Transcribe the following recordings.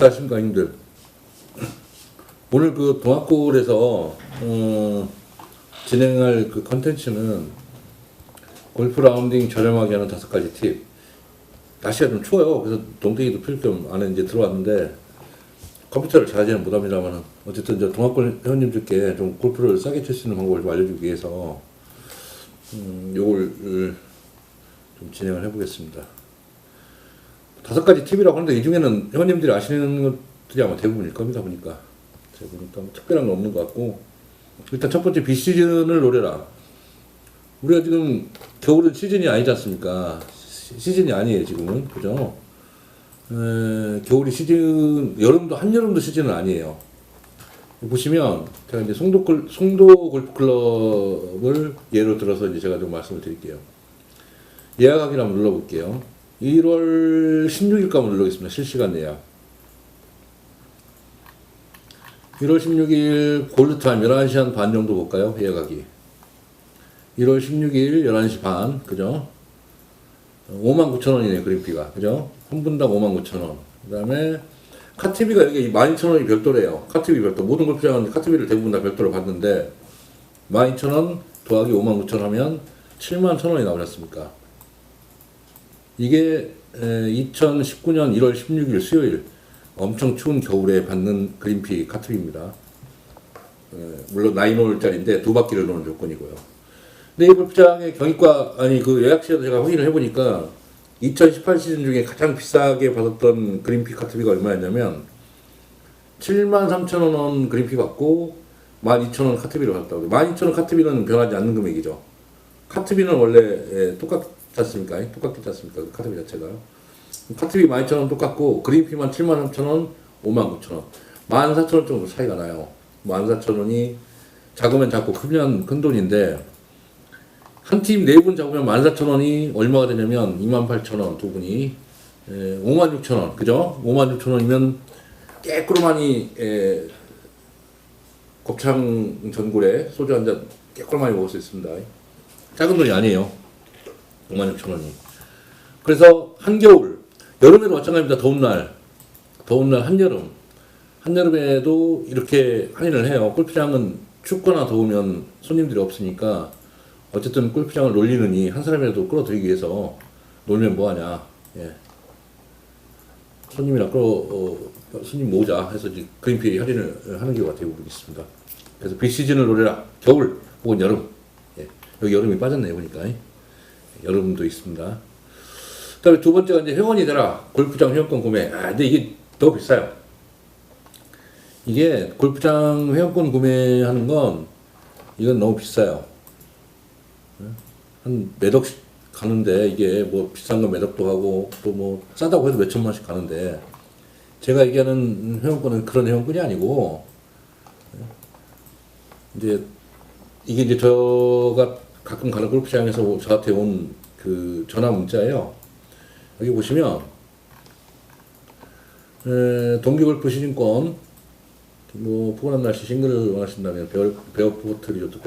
식사하십니까, 형님들? 오늘 그 동학골에서 진행할 그 컨텐츠는 골프 라운딩 저렴하게 하는 5가지 팁. 날씨가 좀 추워요. 그래서 동태기도 필 겸 안에 이제 들어왔는데 컴퓨터를 잘하지는 못합니다만 어쨌든 저 동학골 회원님들께 좀 골프를 싸게 칠 수 있는 방법을 좀 알려주기 위해서 요걸 좀 진행을 해보겠습니다. 5가지 팁이라고 하는데 이 중에는 회원님들이 아시는 것들이 아마 대부분일 겁니다. 보니까 제가 보니까 특별한 건 없는 것 같고, 일단 첫 번째 비시즌을 노려라. 우리가 지금 겨울은 시즌이 아니지 않습니까? 시즌이 아니에요 지금은, 그죠? 겨울이 시즌, 여름도 한여름도 시즌은 아니에요. 보시면 제가 이제 송도 골프 클럽을 예로 들어서 이제 제가 좀 말씀을 드릴게요. 예약하기를 한번 눌러볼게요. 1월 16일까 한번 눌러보겠습니다. 실시간 예약. 1월 16일 골드타임 11시 한 반 정도 볼까요? 예약하기. 1월 16일 11시 반, 그죠? 59,000원이네요, 그린피가. 그죠? 한 분당 59,000원. 그 다음에 카티비가 여기 12,000원이 별도래요. 카티비 별도. 모든 골프장은 카티비를 대부분 다 별도로 받는데 12,000원 더하기 59,000원 하면 71,000원이 나오지 않습니까? 이게 2019년 1월 16일 수요일 엄청 추운 겨울에 받는 그린피 카트비입니다. 물론 9홀짜리인데 2바퀴를 도는 조건이고요. 근데 이 골프장의 경기과, 그 예약 시에도 제가 확인을 해보니까 2018 시즌 중에 가장 비싸게 받았던 그린피 카트비가 얼마였냐면 73,000원 그린피 받고 12,000원 카트비를 받았다고. 12,000원 카트비는 변하지 않는 금액이죠. 카트비는 원래 똑같지 않습니까? 똑같지 않습니까? 그 카트비 자체가. 카트비 12,000원 똑같고 그린피만 73,000원, 59,000원. 14,000원 정도 차이가 나요. 14,000원이 작으면 작고 크면 큰 돈인데 한 팀 4분 잡으면 14,000원이 얼마가 되냐면 28,000원 두 분이 56,000원, 그죠? 56,000원이면 깨끗하니 곱창 전골에 소주 한 잔 깨끗하니 먹을 수 있습니다. 작은 돈이 아니에요. 56,000원이. 그래서 한겨울, 여름에도 마찬가지입니다. 더운 날 한여름에도 이렇게 할인을 해요. 골프장은 춥거나 더우면 손님들이 없으니까 어쨌든 골프장을 놀리느니 한 사람이라도 끌어들이기 위해서 놀면 뭐하냐, 예. 손님 모으자 해서 이제 그린피 할인을 하는 경우가 대부분 있습니다. 그래서 비시즌을 노려라. 겨울 혹은 여름. 예. 여기 여름이 빠졌네요, 보니까. 여름도 있습니다. 그 다음에 두 번째가 이제 회원이 되라. 골프장 회원권 구매. 근데 이게 더 비싸요. 이게 골프장 회원권 구매하는 건 이건 너무 비싸요. 한 몇 억씩 가는데 이게 뭐 비싼 거 몇 억도 하고 또 뭐 싸다고 해도 몇 천만씩 가는데 제가 얘기하는 회원권은 그런 회원권이 아니고 이제 이게 이제 제가 가끔 가는 골프장에서 저한테 온 그 전화 문자예요. 여기 보시면 동기골프 시즌권 뭐 포근한 날씨 싱글을 원하신다면 베어포트 리조트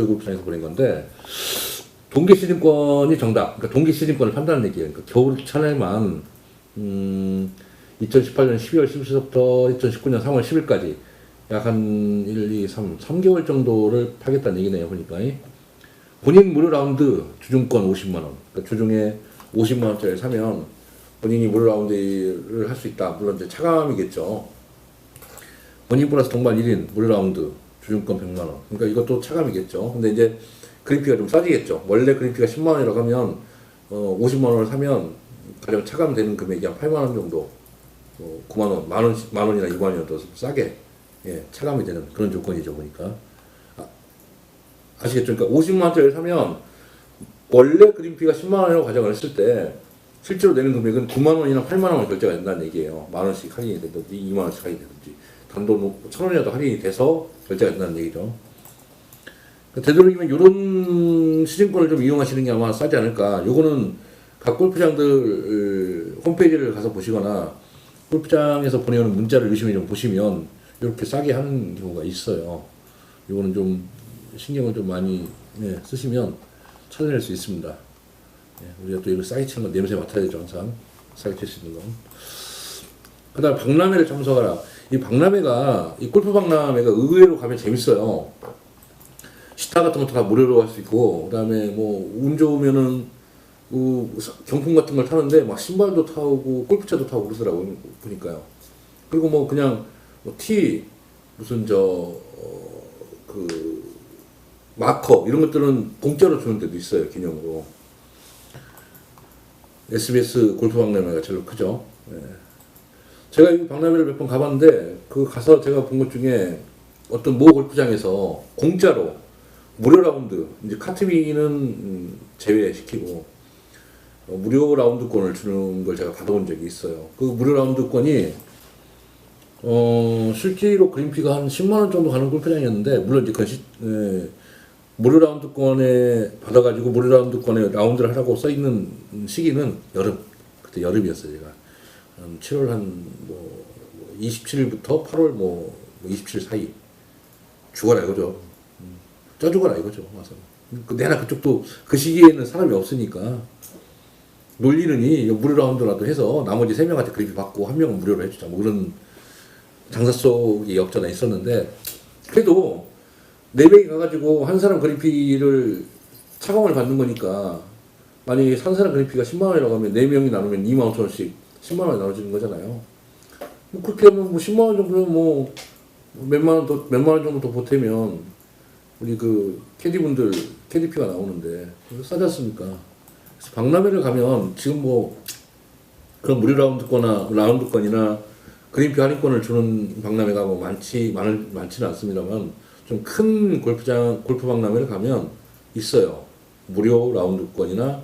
골프장에서 보낸 건데 동기 시즌권이 정답. 그러니까 동기 시즌권을 판다는 얘기예요. 그러니까 겨울 차례만 2018년 12월 10일부터 2019년 3월 10일까지 약 한 1, 2, 3개월 정도를 파겠다는 얘기네요. 보니까 본인 무료 라운드 주중권 50만원. 그러니까 주중에 50만원짜리 사면 본인이 무료 라운드를 할 수 있다. 물론 이제 차감이겠죠. 본인 플러스 동반 1인 무료 라운드 주중권 100만원. 그러니까 이것도 차감이겠죠. 근데 이제 그린피가 좀 싸지겠죠. 원래 그린피가 10만원이라고 하면 50만원을 사면 가령 차감되는 금액이 한 8만원 정도, 9만원, 만원이나 2만원이나 더 싸게, 예, 차감이 되는 그런 조건이죠. 보니까 아시겠죠? 그러니까 50만원짜리를 사면 원래 그린피가 10만원이라고 가정을 했을 때 실제로 내는 금액은 9만원이나 8만원 결제가 된다는 얘기예요. 만원씩 할인이 되든지 2만원씩 할인이 되든지 단돈 1,000원이라도 할인이 돼서 결제가 된다는 얘기죠. 되도록이면 이런 시즌권을 좀 이용하시는 게 아마 싸지 않을까. 요거는 각 골프장들 홈페이지를 가서 보시거나 골프장에서 보내오는 문자를 유심히 좀 보시면 이렇게 싸게 하는 경우가 있어요. 요거는 좀 신경을 좀 많이 쓰시면 찾아낼 수 있습니다. 우리가 또 이거 싸게 치는 건 냄새 맡아야 되죠. 항상 싸게 칠 수 있는 건. 그다음에 박람회를 참석하라. 이 박람회가 이 골프 박람회가 의외로 가면 재밌어요. 시타 같은 것도 다 무료로 할 수 있고, 그다음에 뭐 운 좋으면은 경품 같은 걸 타는데 막 신발도 타고 골프채도 타고 그러더라고요. 보니까요. 그리고 뭐 그냥 티 무슨 그 마커 이런 것들은 공짜로 주는 데도 있어요. 기념으로. SBS 골프 박람회가 제일 크죠. 예. 제가 이 박람회를 몇 번 가봤는데 그 가서 제가 본 것 중에 어떤 모 골프장에서 공짜로 무료 라운드, 이제 카트비는 제외시키고 무료 라운드권을 주는 걸 제가 받아본 적이 있어요. 그 무료 라운드권이 실제로 그린피가 한 10만 원 정도 가는 골프장이었는데, 물론 이제 무료 라운드권에 받아가지고 무료 라운드권에 라운드를 하라고 써 있는 시기는 여름, 그때 여름이었어요. 제가 한 7월 뭐 27일부터 8월 뭐 27일 사이 죽어라 이거죠. 쪄 죽어라 이거죠. 와서 내나 그쪽도 그 시기에는 사람이 없으니까 놀리느니 무료 라운드라도 해서 나머지 3명한테 그립 받고 1명은 무료로 해주자, 뭐 그런 장사 속의 엽전에 있었는데, 그래도 4명이 가가지고 한 사람 그린피를 차감을 받는 거니까, 만약에 한 사람 그린피가 10만 원이라고 하면 4명이 나누면 2만 5천 원씩 10만 원이 나눠지는 거잖아요. 뭐 그렇게 하면 뭐 10만 원 정도면 뭐 몇만 원 정도 더 보태면 우리 그 캐디분들 캐디피가 나오는데 싸지 않습니까? 그래서 박람회를 가면 지금 뭐 그런 무료 라운드권이나 그린피 할인권을 주는 박람회가 뭐 많지는 않습니다만, 좀 큰 골프 박람회를 가면 있어요. 무료 라운드권이나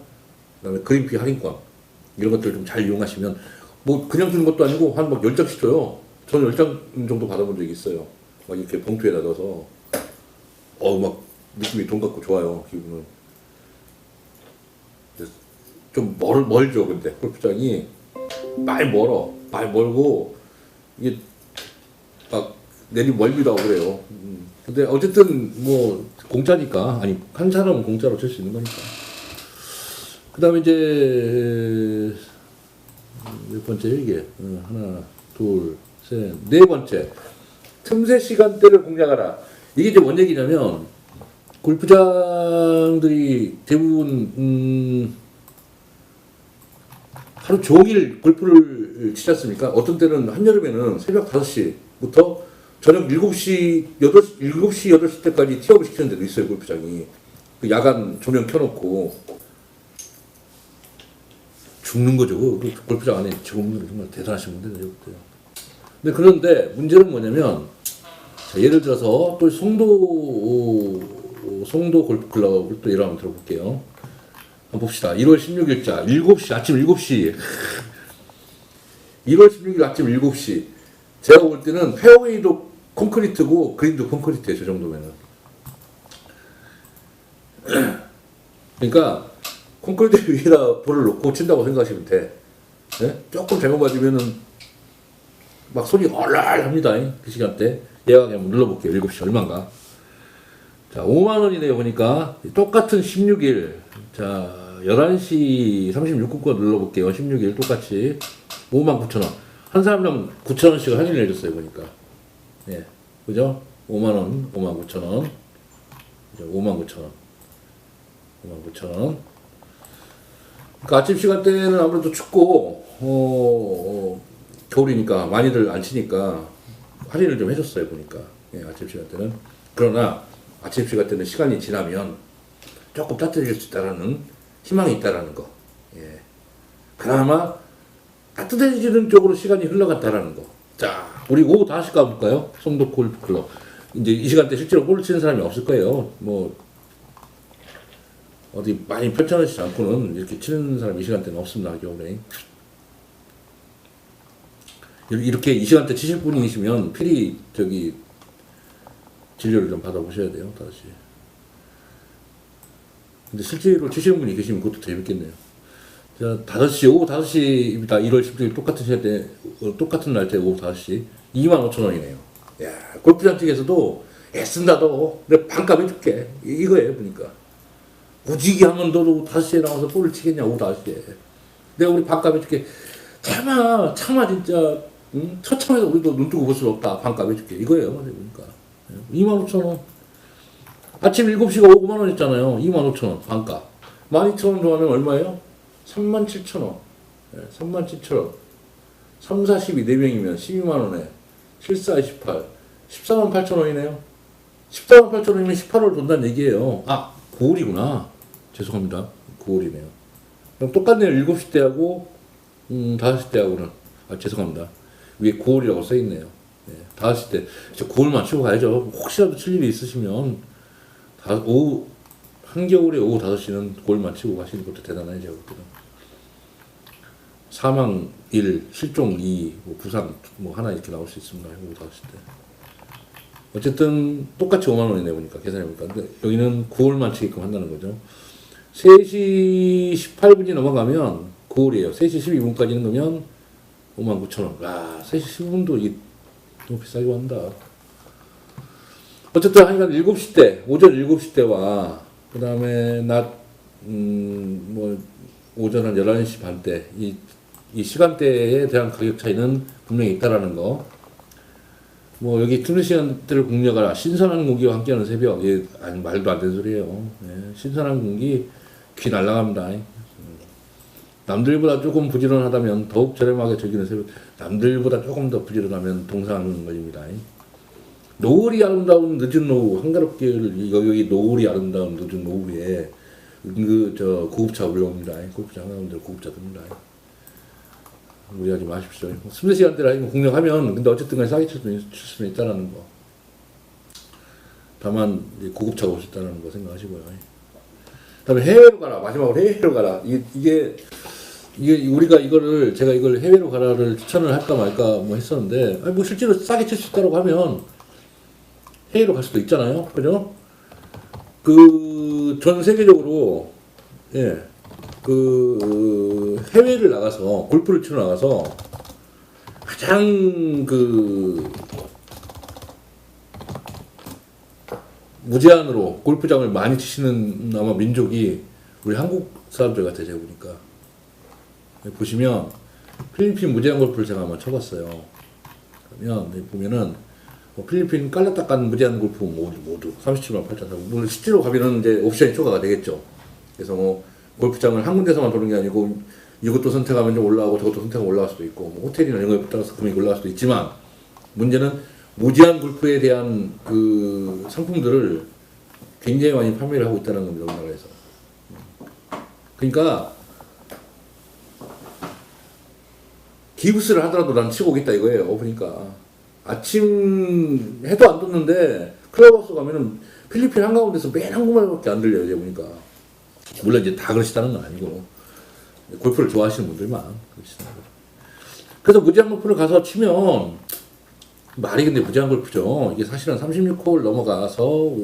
그다음에 그린피 할인권 이런 것들 좀 잘 이용하시면, 뭐 그냥 주는 것도 아니고 한 막 10장씩 줘요. 저는 10장 정도 받아본 적이 있어요. 막 이렇게 봉투에다 넣어서 막 느낌이 돈 같고 좋아요. 기분은. 좀 멀죠. 근데 골프장이 많이 멀고 이게 막 내리 멀기도 하고 그래요. 근데 어쨌든 뭐 공짜니까, 아니 한 사람은 공짜로 칠 수 있는 거니까. 그다음에 이제 몇 번째 이게 하나 둘 셋 네 번째, 틈새 시간대를 공략하라. 이게 이제 뭔 얘기냐면, 골프장들이 대부분 하루 종일 골프를 치지 않습니까? 어떤 때는 한여름에는 새벽 5시부터 저녁 7시, 8시 때까지 티업을 시키는 데도 있어요, 골프장이. 그 야간 조명 켜놓고. 죽는 거죠. 그 골프장 안에 직원분들 정말 대단하신 분들이에요. 근데 그런데 문제는 뭐냐면, 자, 예를 들어서 또 송도 골프클럽을 또 예를 한번 들어볼게요. 한번 봅시다. 1월 16일자 7시, 아침 7시 1월 16일 아침 7시. 제가 볼 때는 페어웨이도 콘크리트고 그린도 콘크리트예요. 저 정도면은. 그러니까 콘크리트 위에다 볼을 놓고 친다고 생각하시면 돼. 네? 조금 잘못 맞으면은 막 손이 얼얼합니다. 그 시간대. 예약 한번 눌러볼게요. 7시 얼마인가. 자, 5만 원이네요. 보니까 똑같은 16일. 자, 11시 36분 거 눌러볼게요. 16일 똑같이 59,000원. 한 사람당 9,000원씩 할인을 해줬어요. 보니까. 예, 그죠? 5만 원, 59,000원. 59,000원. 59,000원. 그러니까 아침 시간대는 아무래도 춥고 겨울이니까 많이들 안 치니까 할인을 좀 해줬어요. 보니까. 예, 아침 시간대는. 그러나 아침 시간대는 시간이 지나면 조금 따뜻해질 수 있다라는 희망이 있다라는 거. 예. 그나마 따뜻해지는 쪽으로 시간이 흘러갔다라는 거. 자, 우리 오후 5시 가볼까요? 송도 골프클럽. 이제 이 시간대 실제로 볼을 치는 사람이 없을 거예요. 뭐 어디 많이 펼쳐놓지 않고는 이렇게 치는 사람이 이 시간대는 없습니다. 겨울에. 이렇게 이 시간대 치실 분이시면 필히 진료를 좀 받아보셔야 돼요. 다시. 근데 실제로 치시는 분이 계시면 그것도 재밌겠네요. 자, 오후 5시입니다. 1월 10일 똑같은 시간대, 똑같은 날짜 오후 5시. 25,000원이네요. 야, 골프장 측에서도 애쓴다, 너. 내가 반값 해줄게. 이거예요, 보니까. 무지개 하면 너도 5시에 나와서 볼을 치겠냐, 오후 5시에. 내가 우리 반값 해줄게. 참아, 진짜. 처참해서 우리도 눈 뜨고 볼 수 없다. 반값 해줄게. 이거예요. 그러니까 25,000원. 아침 7시가 5만 원 했잖아요. 25,000원 반값. 12,000원 더하면 얼마예요? 37,000원. 37,000원. 3, 4, 12, 4명이면 12만 원에 7, 4, 28. 14만 8천 원이네요. 14만 8천 원이면 18월 돈다는 얘기예요. 아, 9월이구나. 죄송합니다. 9월이네요. 그럼 똑같네요. 7시 때하고 5시 때하고는. 아, 죄송합니다. 위에 9월이라고 써있네요. 네, 5시 때. 9월만 치고 가야죠. 혹시라도 칠 일이 있으시면 오후, 한겨울에 오후 5시는 9월만 치고 가시는 것도 대단하죠. 제가 볼 때는. 사망 1, 실종 2, 뭐 부상 뭐 하나 이렇게 나올 수 있습니다. 오후 5시 때. 어쨌든 똑같이 5만 원이네 보니까 계산해보니까. 근데 여기는 9월만 치게끔 한다는 거죠. 3시 18분이 넘어가면 9월이에요. 3시 12분까지는 그러면 59,000원. 아, 3시 15분도 이게 너무 비싸게 한다. 어쨌든 하여간 7시 때, 오전 7시 때와 그 다음에 뭐 오전 한 11시 반 때, 이 시간대에 대한 가격 차이는 분명히 있다라는 거. 뭐 여기 투는 시간대를 공략하라. 신선한 공기와 함께하는 새벽. 예, 아니 말도 안 되는 소리예요. 예, 신선한 공기 귀 날라갑니다. 남들보다 조금 부지런하다면 더욱 저렴하게 즐기는 새벽. 남들보다 조금 더 부지런하면 동사하는 것입니다. 노을이 아름다운 늦은 오후, 한가롭게 여기 노을이 아름다운 늦은 오후에 고급차 올라옵니다. 골프장 한가운데 고급차 듭니다. 무리하지 마십시오. 숨는 시간대를 공략하면 근데 어쨌든 간에 싸게 칠 수는 있다는 거. 다만 고급차가 올 수 있다는 거 생각하시고요. 그다음에 해외로 가라. 마지막으로 해외로 가라. 이게 우리가 제가 이걸 해외로 가라를 추천을 할까 말까 뭐 했었는데, 뭐 실제로 싸게 칠 수 있다고 하면 해외로 갈 수도 있잖아요. 그죠? 전 세계적으로, 예, 해외를 나가서, 골프를 치러 나가서, 가장 무제한으로 골프장을 많이 치시는 아마 민족이 우리 한국 사람들 같아요, 제가 보니까. 보시면, 필리핀 무제한 골프를 제가 한번 쳐봤어요. 그러면, 보면은, 필리핀 깔라딱간 무제한 골프 모두 37만 8천 원. 물론 실제로 가면은 이제 옵션이 초과가 되겠죠. 그래서 뭐 골프장을 한 군데서만 도는 게 아니고 이것도 선택하면 좀 올라가고 저것도 선택하면 올라갈 수도 있고 뭐 호텔이나 이런 거에 따라서 금액이 올라갈 수도 있지만 문제는 무제한 골프에 대한 상품들을 굉장히 많이 판매를 하고 있다는 겁니다. 우리나라에서. 그러니까 기부스를 하더라도 난 치고 오겠다 이거예요. 그러니까 아침 해도 안 떴는데 클럽하우스 가면은 필리핀 한가운데서 맨 한국말밖에 안 들려요. 이제 보니까. 물론 이제 다 그러시다는 건 아니고 골프를 좋아하시는 분들만 그러시다는 거죠. 그래서 무제한 골프를 가서 치면 말이 근데 무제한 골프죠. 이게 사실은 36홀 넘어가서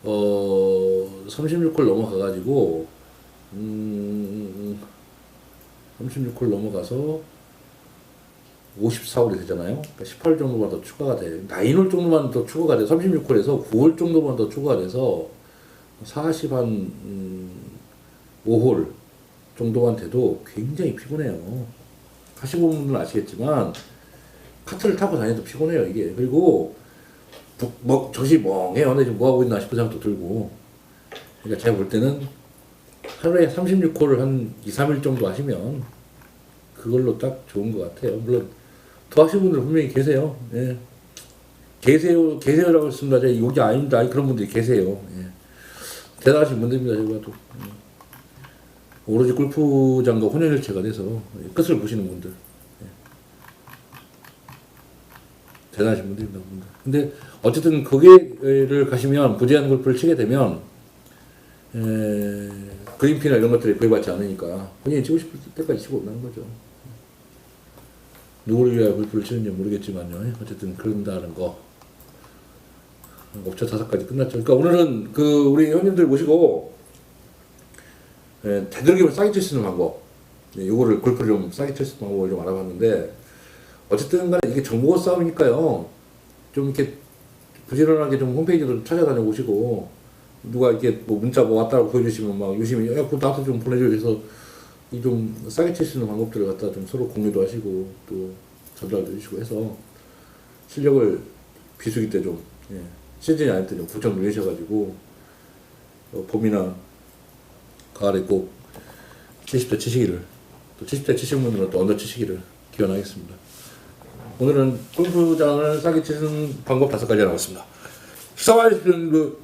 36홀 넘어가가지고 36홀 넘어가서 54홀이 되잖아요. 그러니까 18홀 정도만 더 추가가 돼. 9홀 정도만 더 추가가 돼. 36홀에서 9홀 정도만 더 추가가 돼서 40한 5홀 정도만 돼도 굉장히 피곤해요. 하시는 분들은 아시겠지만 카트를 타고 다녀도 피곤해요 이게. 그리고 젖이 멍해요. 근데 지금 뭐 하고 있나 싶은 생각도 들고. 그러니까 제가 볼 때는 하루에 36홀을 한 2, 3일 정도 하시면 그걸로 딱 좋은 것 같아요. 물론 더 하시는 분들 분명히 계세요. 예. 계세요라고 했습니다. 제가 욕이 아닙니다. 그런 분들이 계세요. 예. 대단하신 분들입니다. 제가 봐도. 오로지 골프장과 혼연일체가 돼서 끝을 보시는 분들. 예. 대단하신 분들입니다. 근데 어쨌든 거기를 가시면 무제한 골프를 치게 되면 그린피나 이런 것들이 구애받지 않으니까 본인이 치고 싶을 때까지 치고 온다는 거죠. 누구를 위하여 골프를 치는지 모르겠지만요. 어쨌든 그런다는 거. 옵션 5가지 끝났죠. 그러니까 오늘은 우리 형님들 모시고 되도록이면 싸게 칠 수 있는 방법, 요거를 골프를 좀 싸게 칠 수 있는 방법을 좀 알아봤는데 어쨌든 간에 이게 정보 싸움이니까요. 좀 이렇게 부지런하게 좀 홈페이지도 찾아다녀 보시고 누가 이렇게 뭐 문자 뭐 왔다고 보여주시면 막 유심히 그거 나한테 좀 보내줘 해서 좀 싸게 칠 수 있는 방법들을 갖다 좀 서로 공유도 하시고 또 전달도 해주시고 해서 실력을 비수기 때 좀 시즌이 아닐 때 좀 부쩍 늘리셔가지고 봄이나 가을에 꼭 70대 치시기를, 또 70대 치신 분들은 또 언더 치시기를 기원하겠습니다. 오늘은 골프장을 싸게 치는 방법 5가지 나왔습니다. 시사와이스는